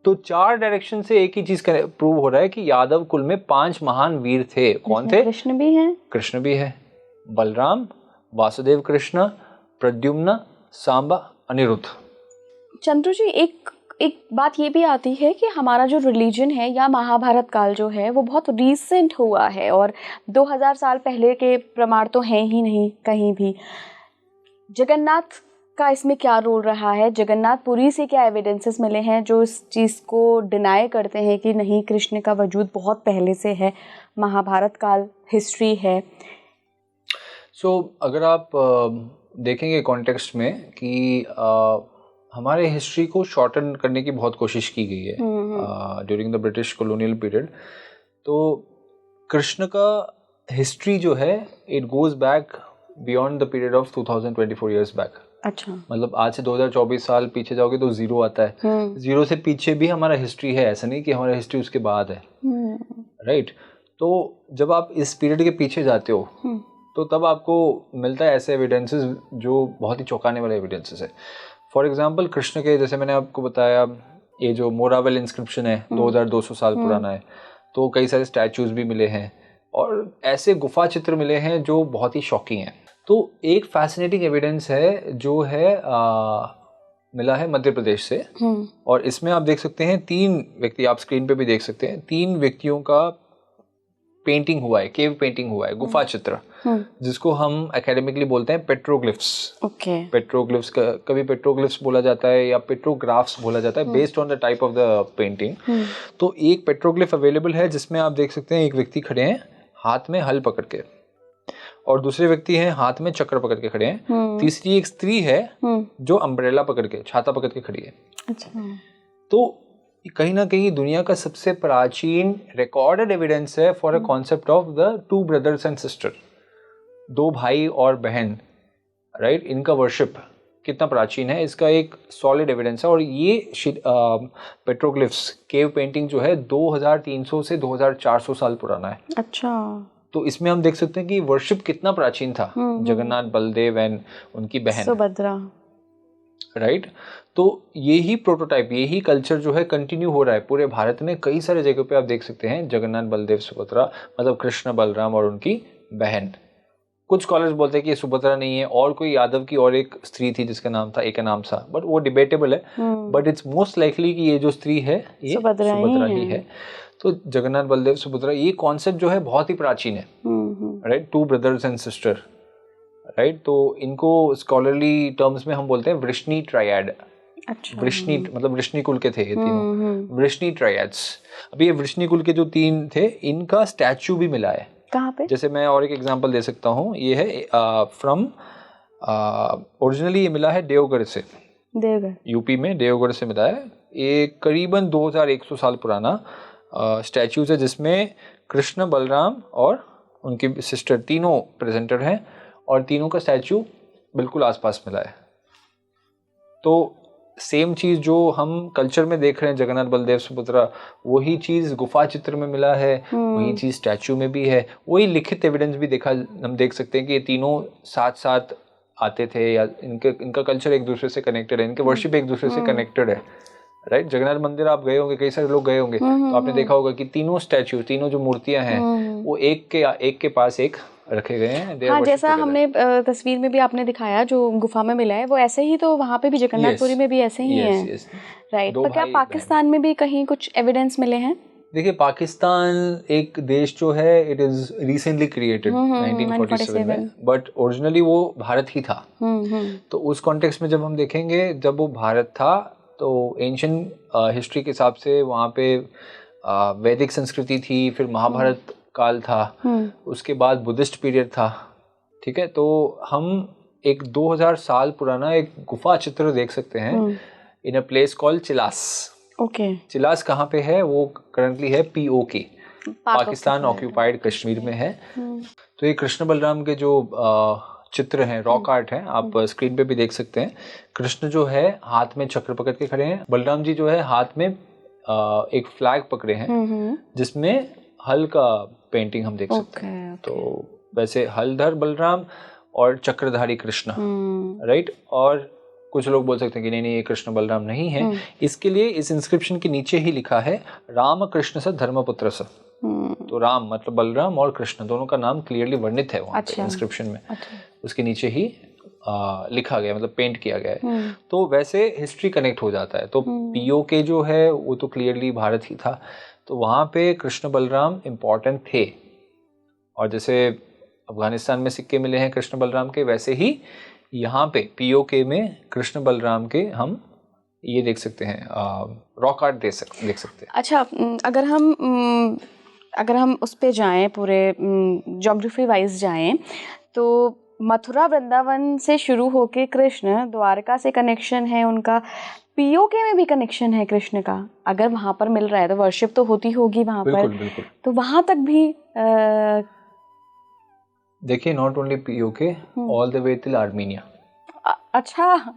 तो 4 डायरेक्शन से एक ही चीज प्रूव हो रहा है कि यादव कुल में 5 महान वीर थे। कौन थे? कृष्ण भी है, कृष्ण भी है, बलराम, वासुदेव कृष्ण, प्रद्युम्न, सांबा, अनिरुद्ध। चंद्रू जी, एक बात ये भी आती है कि हमारा जो रिलीजन है या महाभारत काल जो है वो बहुत रीसेंट हुआ है, और 2000 साल पहले के प्रमाण तो हैं ही नहीं कहीं भी। जगन्नाथ का इसमें क्या रोल रहा है? जगन्नाथपुरी से क्या एविडेंसेस मिले हैं जो इस चीज़ को डिनाई करते हैं कि नहीं, कृष्ण का वजूद बहुत पहले से है, महाभारत काल हिस्ट्री है? अगर आप देखेंगे कॉन्टेक्स्ट में कि हमारे हिस्ट्री को शॉर्टन करने की बहुत कोशिश की गई है during the British colonial period. तो कृष्ण का हिस्ट्री जो है it goes back beyond the period of 2024 years back. अच्छा, मतलब आज से 2024 साल पीछे जाओगे तो 0 आता है। 0 से पीछे भी हमारा हिस्ट्री है, ऐसा नहीं कि हमारा हिस्ट्री उसके बाद है, राइट। तो जब आप इस पीरियड के पीछे जाते हो तो तब आपको मिलता है ऐसे एविडेंसेस जो बहुत ही चौंकाने वाले एविडेंसेस है। फॉर एग्जाम्पल कृष्ण के, जैसे मैंने आपको बताया, ये जो मोरावेल इंस्क्रिप्शन है 2200 साल पुराना है, तो कई सारे स्टैचूज भी मिले हैं और ऐसे गुफा चित्र मिले हैं जो बहुत ही शॉकिंग हैं। तो एक फैसिनेटिंग एविडेंस है जो है मिला है मध्य प्रदेश से, और इसमें आप देख सकते हैं 3 व्यक्ति, आप स्क्रीन पे भी देख सकते हैं, 3 व्यक्तियों का पेंटिंग हुआ है, केव पेंटिंग हुआ है, गुफा चित्र, जिसको हम एकेडमिकली बोलते हैं पेट्रोग्लिफ्स। पेट्रोग्लिफ्स, कभी पेट्रोग्लिफ्स बोला जाता है या पेट्रोग्राफ्स बोला जाता है, based on the type of the painting. तो एक पेट्रोग्लिफ अवेलेबल है जिसमें आप देख सकते हैं एक व्यक्ति खड़े हैं हाथ में हल पकड़ के, और दूसरे व्यक्ति हैं हाथ में चक्र पकड़ के खड़े हैं, तीसरी एक स्त्री है जो अम्ब्रेला पकड़ के, छाता पकड़ के खड़ी है। अच्छा। तो कहीं ना कहीं दुनिया का सबसे प्राचीन रिकॉर्डेड एविडेंस है for a concept of the 2 brothers and sister, 2 भाई और बहन, राइट। इनका वर्शिप कितना प्राचीन है, इसका एक सॉलिड एविडेंस है। और ये पेट्रोग्लिफ्स, केव पेंटिंग जो है 2300 से 2400 साल पुराना है। अच्छा। तो इसमें हम देख सकते हैं कि वर्शिप कितना प्राचीन था। जगन्नाथ, बलदेव एंड उनकी बहन सुभद्रा, राइट। तो यही प्रोटोटाइप, यही कल्चर जो है कंटिन्यू हो रहा है पूरे भारत में। कई सारे जगह पे आप देख सकते हैं जगन्नाथ बलदेव सुभद्रा, मतलब कृष्ण बलराम और उनकी बहन। कुछ स्कॉलर्स बोलते हैं कि ये सुभद्रा नहीं है, और कोई यादव की और एक स्त्री थी जिसका नाम था एकानामसा, बट वो डिबेटेबल है। बट इट्स मोस्ट लाइकली कि ये जो स्त्री है ये सुभद्रा ही है। तो जगन्नाथ बलदेव सुभद्रा, ये कॉन्सेप्ट जो है बहुत ही प्राचीन है, right. 2 brothers and sister, right. तो इनको स्कॉलरली टर्म्स में हम बोलते हैं वृष्णि ट्रायड। अच्छा। वृष्णि मतलब वृष्णि कुल के थे ये तीनों, वृष्णि ट्रायड्स। अभी ये वृष्णि कुल के जो 3 थे, इनका स्टैचू भी मिला है। कहाँ पे? जैसे मैं और एक एग्जांपल दे सकता हूँ, ये है फ्रॉम ओरिजिनली ये मिला है देवगढ़ से, देवगढ़ यूपी में देवगढ़ से मिला है। ये करीबन 2100 साल पुराना स्टैचूज है, जिसमें कृष्ण, बलराम और उनकी सिस्टर तीनों प्रेजेंटर हैं, और तीनों का स्टैचू बिल्कुल आसपास मिला है। तो सेम चीज़ जो हम कल्चर में देख रहे हैं जगन्नाथ बलदेव सुभद्रा, वही चीज़ गुफा चित्र में मिला है, वही चीज़ स्टैचू में भी है, वही लिखित एविडेंस भी हम देख सकते हैं कि ये तीनों साथ साथ आते थे, या इनका कल्चर एक दूसरे से कनेक्टेड है, इनके वर्शिप एक दूसरे से कनेक्टेड है, राइट। जगन्नाथ मंदिर आप गए होंगे, कई सारे लोग गए होंगे, तो आपने देखा होगा कि तीनों स्टैचू, तीनों जो मूर्तियां हैं, वो एक के पास एक रखे गए हैं। हाँ, जैसा हमने तस्वीर में भी आपने दिखाया जो गुफा में मिला है, वो ऐसे ही तो वहाँ पे भी जगन्नाथपुरी में भी ऐसे ही है, राइट। पर क्या पाकिस्तान में भी कहीं कुछ एविडेंस मिले हैं? देखिए, पाकिस्तान एक देश जो है, इट इज रिसेंटली क्रिएटेड 1947 में, बट ओरिजिनली वो भारत ही था। तो उस कॉन्टेक्स्ट में जब हम देखेंगे, जब वो भारत था, तो एंशियंट हिस्ट्री के हिसाब से वहाँ पे वैदिक संस्कृति थी, फिर महाभारत काल था, उसके बाद बुद्धिस्ट पीरियड था, ठीक है। तो हम एक 2000 साल पुराना एक गुफा चित्र देख सकते हैं in a place called Chilas. Okay. Chilas कहाँ पे है? वो करंटली है POK, पाकिस्तान ऑक्यूपाइड कश्मीर में है। तो ये कृष्ण बलराम के जो चित्र हैं, रॉक आर्ट हैं, आप स्क्रीन पे भी देख सकते हैं। कृष्ण जो है हाथ में चक्र पकड़ के खड़े हैं, बलराम जी जो है हाथ में एक फ्लैग पकड़े हैं, जिसमें हल का पेंटिंग हम देख सकते हैं। तो वैसे हलधर बलराम और चक्रधारी कृष्ण, राइट। और कुछ लोग बोल सकते हैं कि नहीं, ये कृष्ण बलराम नहीं है। इसके लिए इस इंस्क्रिप्शन के नीचे ही लिखा है राम कृष्ण स धर्मपुत्र स। तो राम मतलब बलराम और कृष्ण दोनों का नाम क्लियरली वर्णित है वहाँ पे इंस्क्रिप्शन में। उसके नीचे ही लिखा गया, मतलब पेंट किया गया है। तो वैसे हिस्ट्री कनेक्ट हो जाता है। तो POK जो है वो तो क्लियरली भारत ही था, तो वहाँ पे कृष्ण बलराम इम्पॉर्टेंट थे। और जैसे अफगानिस्तान में सिक्के मिले हैं कृष्ण बलराम के, वैसे ही यहाँ पे POK में कृष्ण बलराम के हम ये देख सकते हैं, रॉक आर्ट देख सकते हैं। अच्छा, अगर हम उस पे जाएं, पूरे ज्योग्राफी वाइज जाएं, तो मथुरा वृंदावन से शुरू होके कृष्ण द्वारका से कनेक्शन है उनका, POK में भी कनेक्शन है कृष्ण का। अगर वहाँ पर मिल रहा है तो वर्शिप तो होती होगी वहाँ पर। बिल्कुल। तो वहाँ तक भी देखिए, not only POK, all the way till Armenia. अच्छा,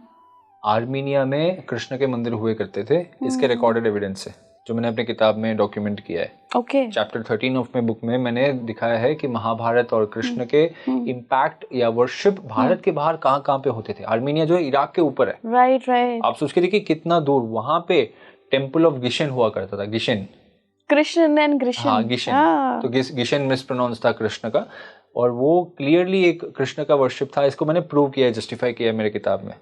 आर्मीनिया में कृष्ण के मंदिर हुए करते थे, इसके रिकॉर्डेड एविडेंस है जो मैंने अपनी किताब में डॉक्यूमेंट किया है। Okay. Chapter 13 of my book में मैंने दिखाया है कि महाभारत और कृष्ण के इम्पैक्ट या वर्शिप भारत के बाहर कहाँ कहाँ पे होते थे। आर्मीनिया जो है इराक के ऊपर है, राइट। आप सोच के देखिए कितना दूर। वहां पे टेम्पल ऑफ गिशन हुआ करता था, गिशन, कृष्ण एंड गिशन। हाँ, गिशन। तो गिशन मिसप्रोनाउंस था कृष्ण का, और वो क्लियरली एक कृष्ण का वर्शिप था। इसको मैंने प्रूव किया है, जस्टिफाई किया है मेरे किताब में।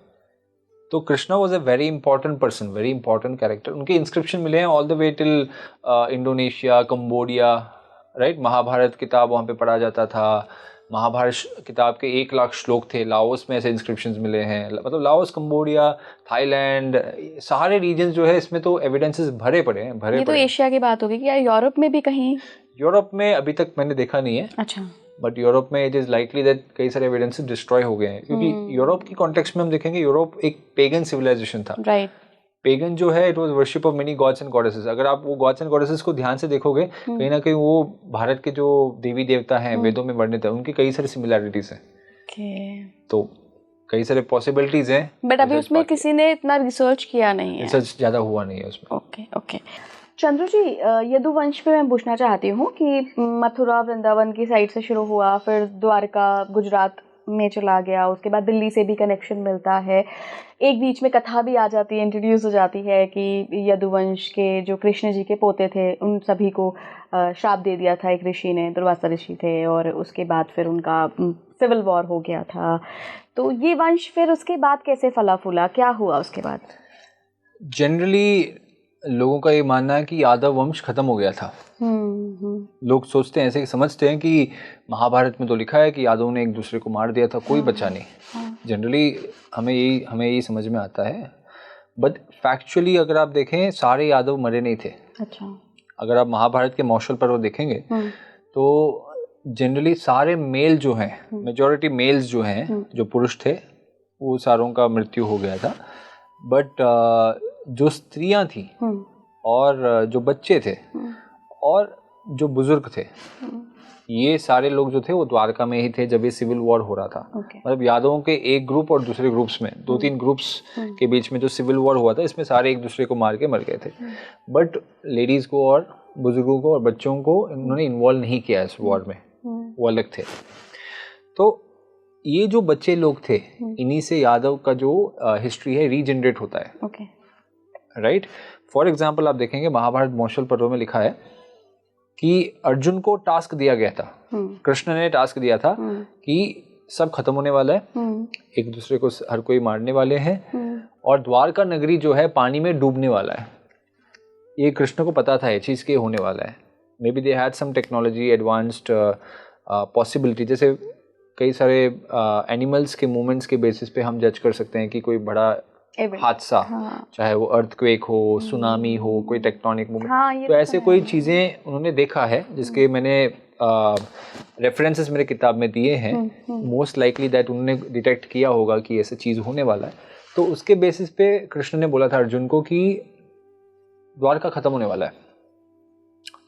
तो Krishna was a very important person, very important character. उनके इंस्क्रिप्शन मिले हैं all the way till Indonesia, Cambodia, right. Mahabharata किताब वहाँ पे पढ़ा जाता था। महाभारत किताब के 1 लाख श्लोक थे। लाओस में ऐसे इंस्क्रिप्शंस मिले हैं, मतलब लाओस, कंबोडिया, थाईलैंड, सारे रीजन जो है इसमें तो एविडेंसेस भरे पड़े हैं, भरे ये तो एशिया की बात होगी, क्या यूरोप में भी कहीं? यूरोप में अभी तक मैंने देखा नहीं है। अच्छा। बट यूरोप में इट इज़ लाइकली दैट कई सारे एविडेंसेस डिस्ट्रॉय हो गए हैं, क्योंकि यूरोप की कॉन्टेक्स्ट में हम देखेंगे, यूरोप एक पेगन सिविलाइजेशन था, राइट। पेगन जो है, it was worship of many gods and goddesses. अगर आप वो गॉड्स एंड गॉडेसेस को ध्यान से देखोगे, कहीं ना कहीं वो भारत के जो देवी देवता हैं वेदों में वर्णित है, उनकी कई सारी सिमिलैरिटीज हैं। तो कई सारे पॉसिबिलिटीज हैं, बट अभी उसमें किसी ने इतना रिसर्च किया नहीं है, रिसर्च ज़्यादा हुआ नहीं है उसमें। ओके। चंद्रू जी, यदुवंश पे मैं पूछना चाहती हूँ कि मथुरा वृंदावन की साइड से शुरू हुआ, फिर द्वारका, गुजरात में चला गया, उसके बाद दिल्ली से भी कनेक्शन मिलता है। एक बीच में कथा भी आ जाती है, इंट्रोड्यूस हो जाती है कि यदुवंश के जो कृष्ण जी के पोते थे उन सभी को श्राप दे दिया था एक ऋषि ने, दुर्वासा ऋषि थे, और उसके बाद फिर उनका सिविल वॉर हो गया था। तो ये वंश फिर उसके बाद कैसे फला फूला, क्या हुआ उसके बाद? जनरली लोगों का ये मानना है कि यादव वंश खत्म हो गया था। लोग सोचते हैं, ऐसे समझते हैं कि महाभारत में तो लिखा है कि यादवों ने एक दूसरे को मार दिया था, कोई बचा नहीं। जनरली हमें यही समझ में आता है, बट फैक्चुअली अगर आप देखें सारे यादव मरे नहीं थे। अच्छा। अगर आप महाभारत के मौसल पर्व देखेंगे तो जनरली सारे मेल जो हैं, मेजॉरिटी मेल्स जो हैं, जो पुरुष थे, वो सारों का मृत्यु हो गया था। बट जो स्त्रियां थी और जो बच्चे थे और जो बुजुर्ग थे, ये सारे लोग जो थे वो द्वारका में ही थे जब ये सिविल वॉर हो रहा था। मतलब यादवों के एक ग्रुप और दूसरे ग्रुप्स में, 2-3 ग्रुप्स के बीच में जो सिविल वॉर हुआ था, इसमें सारे एक दूसरे को मार के मर गए थे। बट लेडीज को और बुजुर्गों को और बच्चों को इन्होंने इन्वॉल्व नहीं किया इस वॉर में, वो अलग थे। तो ये जो बच्चे लोग थे, इन्हीं से यादव का जो हिस्ट्री है रीजनरेट होता है। राइट। फॉर एग्जाम्पल आप देखेंगे महाभारत मौसल पर्व में लिखा है कि अर्जुन को टास्क दिया गया था, कृष्ण ने टास्क दिया था कि सब खत्म होने वाला है, एक दूसरे को हर कोई मारने वाले हैं, और द्वारका नगरी जो है पानी में डूबने वाला है। ये कृष्ण को पता था ये चीज़ के होने वाला है। Maybe they had some technology advanced possibility, जैसे कई सारे एनिमल्स के मूवमेंट्स के बेसिस पे हम जज कर सकते हैं कि कोई बड़ा हादसा, चाहे वो अर्थक्वेक हो, सुनामी हो, कोई टेक्टोनिक मूवमेंट, तो ऐसे कोई चीज़ें उन्होंने देखा है जिसके मैंने रेफरेंसेस मेरे किताब में दिए हैं। मोस्ट लाइकली दैट उन्होंने डिटेक्ट किया होगा कि ऐसा चीज़ होने वाला है। तो उसके बेसिस पे कृष्ण ने बोला था अर्जुन को कि द्वारका खत्म होने वाला है,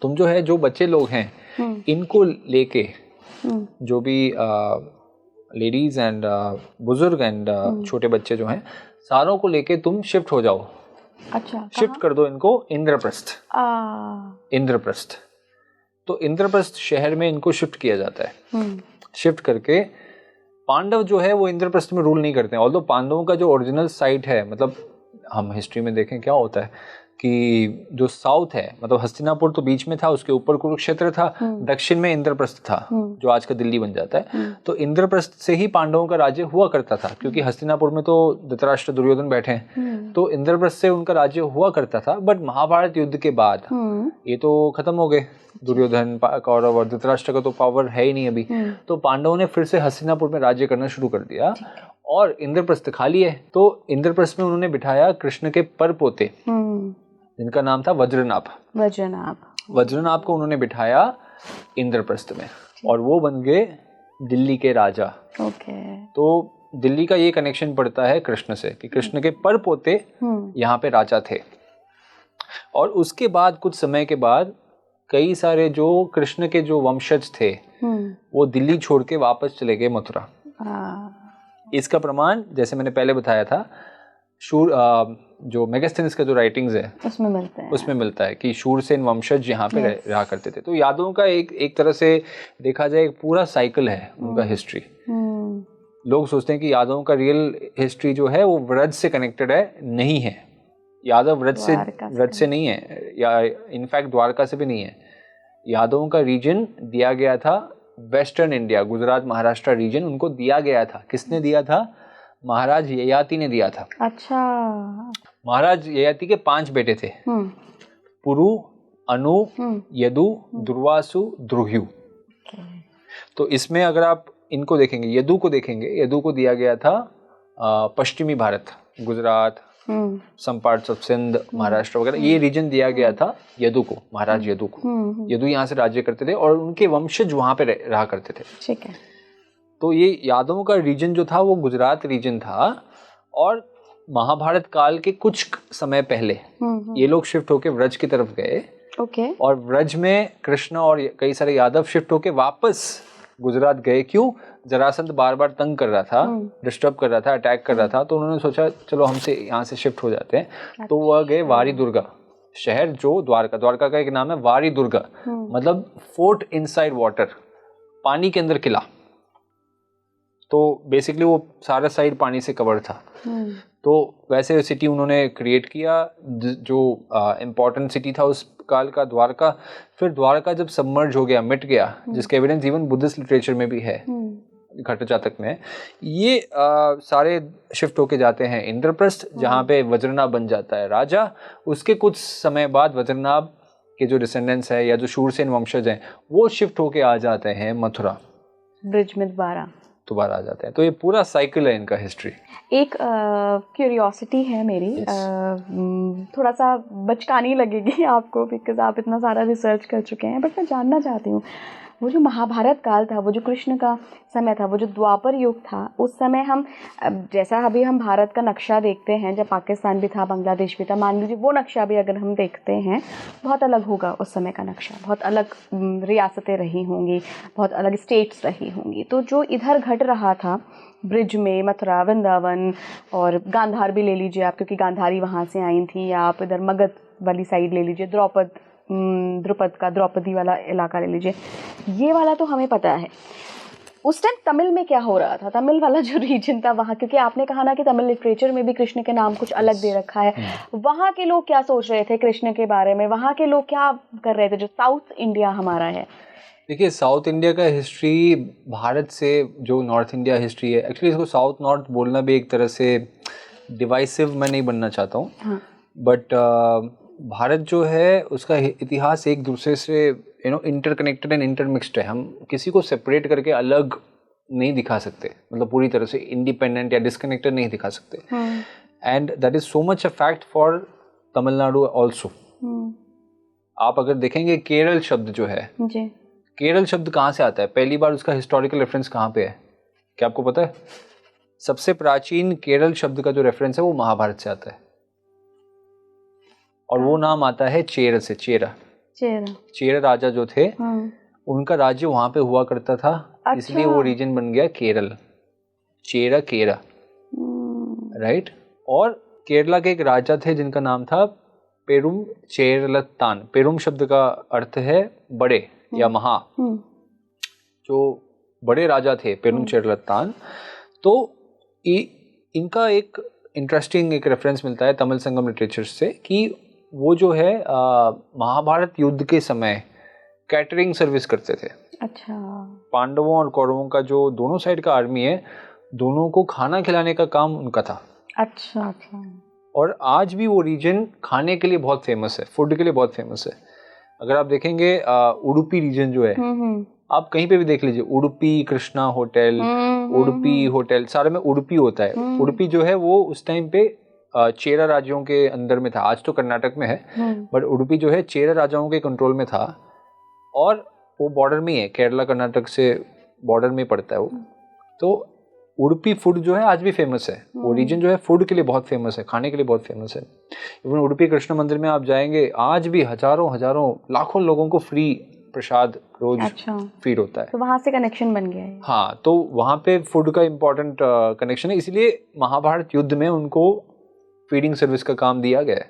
तुम जो है, जो बच्चे लोग हैं, इनको लेके जो भी लेडीज एंड बुजुर्ग एंड छोटे बच्चे जो हैं, सारों को लेके तुम शिफ्ट हो जाओ। अच्छा। शिफ्ट कर दो इनको इंद्रप्रस्थ। इंद्रप्रस्थ, तो इंद्रप्रस्थ शहर में इनको शिफ्ट किया जाता है। शिफ्ट करके पांडव जो है वो इंद्रप्रस्थ में रूल नहीं करते हैं। ऑल्दो पांडवों का जो ओरिजिनल साइट है, मतलब हम हिस्ट्री में देखें क्या होता है कि जो साउथ है, मतलब हस्तिनापुर तो बीच में था, उसके ऊपर कुरुक्षेत्र था, दक्षिण में इंद्रप्रस्थ था जो आज का दिल्ली बन जाता है। तो इंद्रप्रस्थ से ही पांडवों का राज्य हुआ करता था, क्योंकि हस्तिनापुर में तो धृतराष्ट्र दुर्योधन बैठे हैं, तो इंद्रप्रस्थ से उनका राज्य हुआ करता था। बट महाभारत युद्ध के बाद ये तो खत्म हो गए, दुर्योधन, कौरव और धृतराष्ट्र का तो पावर है ही नहीं अभी। तो पांडवों ने फिर से हस्तिनापुर में राज्य करना शुरू कर दिया और इंद्रप्रस्थ खाली है। तो इंद्रप्रस्थ में उन्होंने बिठाया कृष्ण के परपोते, जिनका नाम था वज्रनाभ। वज्रनाभ को उन्होंने बिठाया इंद्रप्रस्थ में, और वो बन गए दिल्ली के राजा। तो दिल्ली का ये कनेक्शन पड़ता है कृष्ण से कि कृष्ण के परपोते यहाँ पे राजा थे। और उसके बाद कुछ समय के बाद कई सारे जो कृष्ण के जो वंशज थे वो दिल्ली छोड़ के वापस चले गए मथुरा। इसका प्रमाण जैसे मैंने पहले बताया था, जो मेगास्थनीज का जो राइटिंग्स है उसमें मिलता है कि शूरसेन वंशज यहाँ पे रहा करते थे। तो यादवों का एक तरह से देखा जाए एक पूरा साइकिल है उनका हिस्ट्री। लोग सोचते हैं कि यादवों का रियल हिस्ट्री जो है वो व्रज से कनेक्टेड है, नहीं है। यादव व्रज से नहीं है, या इनफैक्ट द्वारका से भी नहीं है। यादवों का रीजन दिया गया था western India, Gujarat Maharashtra region उनको दिया गया था। किसने दिया था? महाराज ययाति ने दिया था। अच्छा। महाराज ययाति के 5 बेटे थे, पुरु, अनु, यदु, दुर्वासु, द्रुह्यु। तो इसमें अगर आप इनको देखेंगे, यदु को देखेंगे, यदु को दिया गया था पश्चिमी Bharat, Gujarat, some parts of Sindh, Maharashtra वगैरह, ये रीजन दिया गया था यदु को, महाराज यदु को। यदु यहाँ से राज्य करते थे और उनके वंशज वहां पे रहा करते थे। ठीक है। तो ये यादवों का रीजन जो था वो गुजरात रीजन था, और महाभारत काल के कुछ समय पहले ये लोग शिफ्ट होके व्रज की तरफ गए। और व्रज में कृष्ण और कई सारे यादव शिफ्ट होके वापस गुजरात गए। क्यों? जरासंध बार बार तंग कर रहा था, डिस्टर्ब कर रहा था, अटैक कर रहा था। तो उन्होंने सोचा चलो हमसे यहाँ से शिफ्ट हो जाते हैं। तो वह गए वारी दुर्गा शहर, जो द्वारका का एक नाम है वारी दुर्गा, मतलब फोर्ट इनसाइड वाटर, पानी के अंदर किला। तो बेसिकली वो सारा साइड पानी से कवर था। तो वैसे सिटी उन्होंने क्रिएट किया, जो इम्पोर्टेंट सिटी था उस काल का द्वारका। फिर द्वारका जब सबमर्ज हो गया, मिट गया, जिसका एविडेंस इवन बुद्धिस्ट लिटरेचर में भी है, घट जातक में, ये सारे शिफ्ट होके जाते हैं इंद्रप्रस्थ, जहाँ पे वज्रनाभ बन जाता है राजा। उसके कुछ समय बाद वज्रनाभ के जो डिसेंडेंट्स है या जो शूरसेन वंशज हैं वो शिफ्ट होके आ जाते हैं मथुरा, ब्रिज में दोबारा आ जाते हैं। तो ये पूरा साइकिल है इनका हिस्ट्री। एक क्यूरियोसिटी है मेरी, थोड़ा सा बचकानी लगेगी आपको बिकॉज आप इतना सारा रिसर्च कर चुके हैं, बट मैं जानना चाहती हूँ वो जो महाभारत काल था, वो जो कृष्ण का समय था, वो जो द्वापर युग था, उस समय हम जैसा अभी हम भारत का नक्शा देखते हैं, जब पाकिस्तान भी था, बांग्लादेश भी था, मान लीजिए वो नक्शा भी अगर हम देखते हैं बहुत अलग होगा उस समय का नक्शा, बहुत अलग रियासतें रही होंगी, बहुत अलग स्टेट्स रही होंगी। तो जो इधर घट रहा था ब्रिज में, मथुरा, वृंदावन और गांधार भी ले लीजिए आप, क्योंकि गांधारी वहाँ से आई थी, या आप इधर मगध वाली साइड ले लीजिए, द्रौपदी वाला इलाका ले लीजिए, ये वाला तो हमें पता है। उस टाइम तमिल में क्या हो रहा था, तमिल वाला जो रीजन था वहाँ, क्योंकि आपने कहा ना कि तमिल लिटरेचर में भी कृष्ण के नाम कुछ अलग दे रखा है, वहाँ के लोग क्या सोच रहे थे कृष्ण के बारे में, वहाँ के लोग क्या कर रहे थे, जो साउथ इंडिया हमारा है? देखिए, साउथ इंडिया का हिस्ट्री भारत से जो नॉर्थ इंडिया हिस्ट्री है, एक्चुअली इसको साउथ नॉर्थ बोलना भी एक तरह से डिवाइसिव मैं नहीं बनना चाहता हूँ, हाँ। बट भारत जो है उसका इतिहास एक दूसरे से इंटरकनेक्टेड एंड इंटरमिक्स्ड है। हम किसी को सेपरेट करके अलग नहीं दिखा सकते, मतलब पूरी तरह से इंडिपेंडेंट या डिस्कनेक्टेड नहीं दिखा सकते। And that is so much a fact for Tamil Nadu also. आप अगर देखेंगे केरल शब्द जो है जी, केरल शब्द कहाँ से आता है, पहली बार उसका हिस्टोरिकल रेफरेंस कहाँ पे है, क्या आपको पता है? सबसे प्राचीन केरल शब्द का जो रेफरेंस है वो महाभारत से आता है, और वो नाम आता है चेर से। चेरा राजा जो थे, उनका राज्य वहां पे हुआ करता था। अच्छा। इसलिए वो रीजन बन गया केरल, केरा, राइट। और केरला के एक राजा थे जिनका नाम था पेरुम चेरलत्तान। पेरुम शब्द का अर्थ है बड़े या महा, जो बड़े राजा थे पेरुम चेरलत्तान। तो इनका एक इंटरेस्टिंग एक रेफरेंस मिलता है तमिल संगम लिटरेचर से कि वो जो है महाभारत युद्ध के समय कैटरिंग सर्विस करते थे। अच्छा। पांडवों और कौरवों का जो दोनों साइड का आर्मी है, दोनों को खाना खिलाने का काम उनका था। अच्छा। और आज भी वो रीजन खाने के लिए बहुत फेमस है, फूड के लिए बहुत फेमस है। अगर आप देखेंगे उडुपी रीजन जो है, आप कहीं पे भी देख लीजिए, उडुपी कृष्णा होटल, उडुपी होटल, सारे में उडुपी होता है। उडुपी जो है वो उस टाइम पे चेरा राज्यों के अंदर में था, आज तो कर्नाटक में है, बट उडुपी जो है चेरा राजाओं के कंट्रोल में था, और वो बॉर्डर में ही है, केरला कर्नाटक से बॉर्डर में पड़ता है वो। तो उडुपी फूड जो है आज भी फेमस है, वो रीजन जो है फूड के लिए बहुत फेमस है, खाने के लिए बहुत फेमस है। इवन उडुपी कृष्ण मंदिर में आप जाएंगे, आज भी हजारों लाखों लोगों को फ्री प्रसाद रोज फीड होता है। तो वहां से कनेक्शन बन गया है। हाँ, तो वहां पे फूड का इम्पोर्टेंट कनेक्शन है, इसलिए महाभारत युद्ध में उनको फीडिंग सर्विस का काम दिया गया है,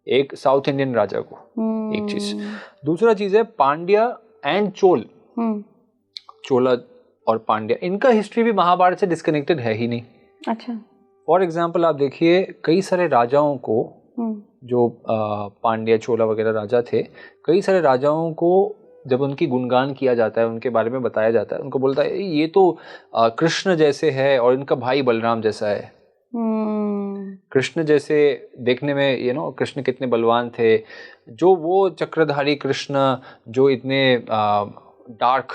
एक साउथ इंडियन राजा को। एक चीज, दूसरा चीज है पांड्या एंड चोल। चोला और पांड्या, इनका हिस्ट्री भी महाभारत से डिस्कनेक्टेड है ही नहीं। अच्छा। फॉर एग्जाम्पल आप देखिए, कई सारे राजाओं को, जो पांड्या चोला वगैरह राजा थे, कई सारे राजाओं को जब उनकी गुणगान किया जाता है, उनके बारे में बताया जाता है, उनको बोलता है ये तो कृष्ण जैसे है और इनका भाई बलराम जैसा है। कृष्ण जैसे देखने में, कृष्ण कितने बलवान थे, जो वो चक्रधारी कृष्ण जो इतने डार्क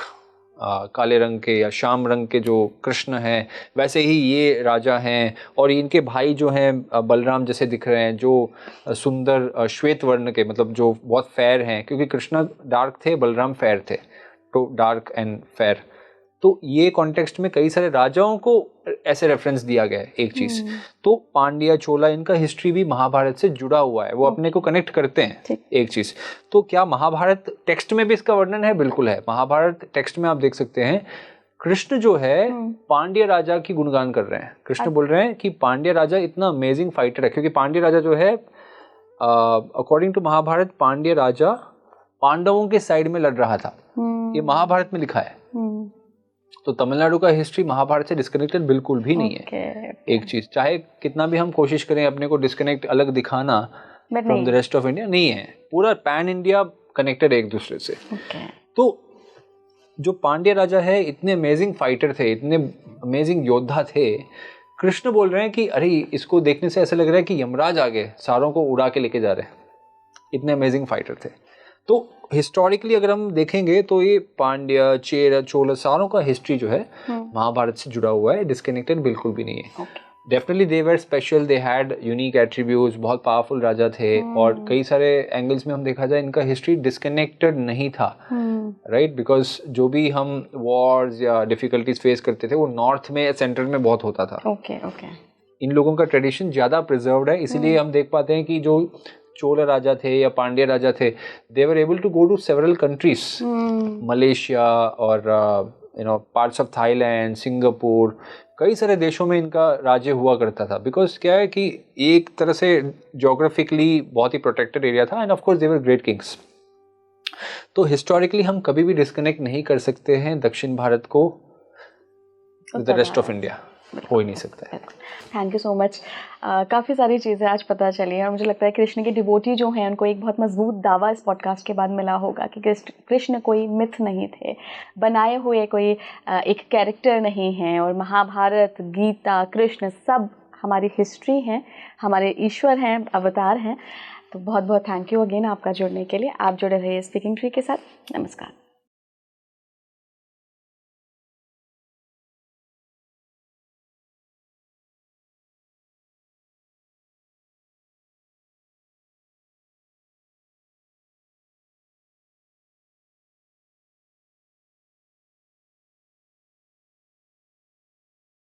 काले रंग के या शाम रंग के जो कृष्ण हैं, वैसे ही ये राजा हैं, और इनके भाई जो हैं बलराम जैसे दिख रहे हैं, जो सुंदर श्वेत वर्ण के, मतलब जो बहुत फेयर हैं, क्योंकि कृष्ण डार्क थे, बलराम फेयर थे, तो डार्क एंड फेयर। तो ये कॉन्टेक्स्ट में कई सारे राजाओं को ऐसे रेफरेंस दिया गया है। एक चीज तो पांड्या चोला, इनका हिस्ट्री भी महाभारत से जुड़ा हुआ है, वो अपने को कनेक्ट करते हैं। एक चीज तो क्या महाभारत टेक्स्ट में भी इसका वर्णन है? बिल्कुल है। महाभारत टेक्स्ट में आप देख सकते हैं, कृष्ण जो है पांड्या राजा की गुणगान कर रहे हैं। कृष्ण बोल रहे हैं कि पांड्या राजा इतना अमेजिंग फाइटर है, क्योंकि पांड्या राजा जो है, अकॉर्डिंग टू महाभारत, पांड्या राजा पांडवों के साइड में लड़ रहा था। ये महाभारत में लिखा है, तो तमिलनाडु का हिस्ट्री महाभारत से डिस्कनेक्टेड बिल्कुल भी नहीं है। एक चीज, चाहे कितना भी हम कोशिश करें अपने को डिस्कनेक्ट अलग दिखाना from the rest of India, नहीं है, पूरा पैन इंडिया कनेक्टेड है एक दूसरे से। तो जो पांड्य राजा है इतने अमेजिंग फाइटर थे, इतने अमेजिंग योद्धा थे, कृष्ण बोल रहे हैं कि अरे इसको देखने से ऐसा लग रहा है कि यमराज आ गए, सारों को उड़ा के लेके जा रहे हैं, इतने अमेजिंग फाइटर थे। तो हिस्टोरिकली अगर हम देखेंगे तो ये पांड्य, चेर, चोल सारों का हिस्ट्री जो है महाभारत से जुड़ा हुआ है, डिस्कनेक्टेड बिल्कुल भी नहीं है। Definitely they were special, they had unique attributes, बहुत पावरफुल राजा थे और कई सारे एंगल्स में हम देखा जाए इनका हिस्ट्री डिस्कनेक्टेड नहीं था, राइट, बिकॉज जो भी हम वॉर्स या डिफिकल्टीज फेस करते थे वो नॉर्थ में, सेंट्रल में बहुत होता था। इन लोगों का ट्रेडिशन ज़्यादा प्रिजर्व्ड है, इसीलिए हम देख पाते हैं कि जो चोल राजा थे या पांड्य राजा थे, they were able to go to several countries, Malaysia और पार्ट्स ऑफ थाईलैंड, सिंगापुर, कई सारे देशों में इनका राज्य हुआ करता था। बिकॉज क्या है कि एक तरह से जोग्राफिकली बहुत ही प्रोटेक्टेड एरिया था end of course they were great Kings. तो हिस्टोरिकली हम कभी भी डिस्कनेक्ट नहीं कर सकते हैं दक्षिण भारत को with the rest of India, हो ही नहीं सकता है। Thank you so much. काफ़ी सारी चीज़ें आज पता चली और मुझे लगता है कृष्ण के डिवोटी जो हैं उनको एक बहुत मजबूत दावा इस पॉडकास्ट के बाद मिला होगा कि कृष्ण कोई मिथ नहीं थे, बनाए हुए कोई एक कैरेक्टर नहीं हैं, और महाभारत, गीता, कृष्ण सब हमारी हिस्ट्री हैं, हमारे ईश्वर हैं, अवतार हैं। तो बहुत बहुत थैंक यू अगेन आपका जुड़ने के लिए। आप जुड़े रहिए स्पीकिंग ट्री के साथ। नमस्कार।